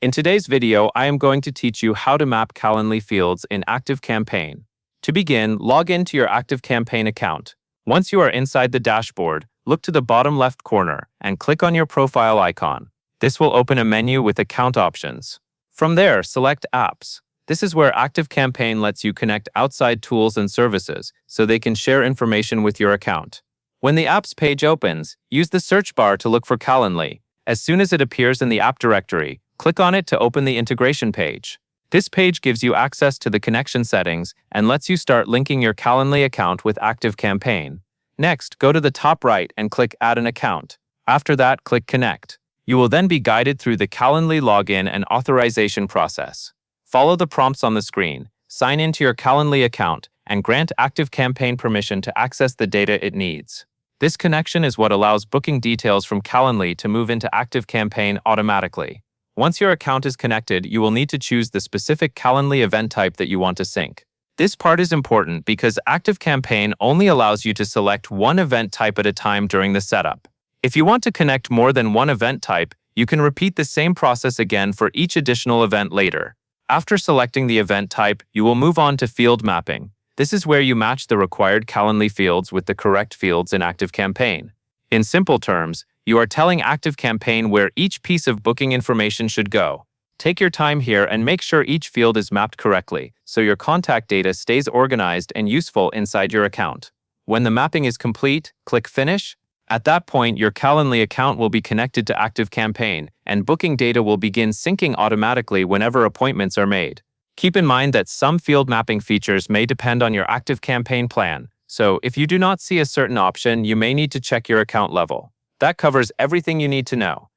In today's video, I am going to teach you how to map Calendly fields in Activecampaign. To begin, log into your Activecampaign account. Once you are inside the dashboard, look to the bottom left corner and click on your profile icon. This will open a menu with account options. From there, select Apps. This is where Activecampaign lets you connect outside tools and services so they can share information with your account. When the Apps page opens, use the search bar to look for Calendly. As soon as it appears in the app directory, click on it to open the integration page. This page gives you access to the connection settings and lets you start linking your Calendly account with Activecampaign. Next, go to the top right and click Add an account. After that, click Connect. You will then be guided through the Calendly login and authorization process. Follow the prompts on the screen, sign into your Calendly account, and grant Activecampaign permission to access the data it needs. This connection is what allows booking details from Calendly to move into Activecampaign automatically. Once your account is connected, you will need to choose the specific Calendly event type that you want to sync. This part is important because Activecampaign only allows you to select one event type at a time during the setup. If you want to connect more than one event type, you can repeat the same process again for each additional event later. After selecting the event type, you will move on to field mapping. This is where you match the required Calendly fields with the correct fields in Activecampaign. In simple terms, you are telling Activecampaign where each piece of booking information should go. Take your time here and make sure each field is mapped correctly, so your contact data stays organized and useful inside your account. When the mapping is complete, click Finish. At that point, your Calendly account will be connected to Activecampaign, and booking data will begin syncing automatically whenever appointments are made. Keep in mind that some field mapping features may depend on your Activecampaign plan, so if you do not see a certain option, you may need to check your account level. That covers everything you need to know.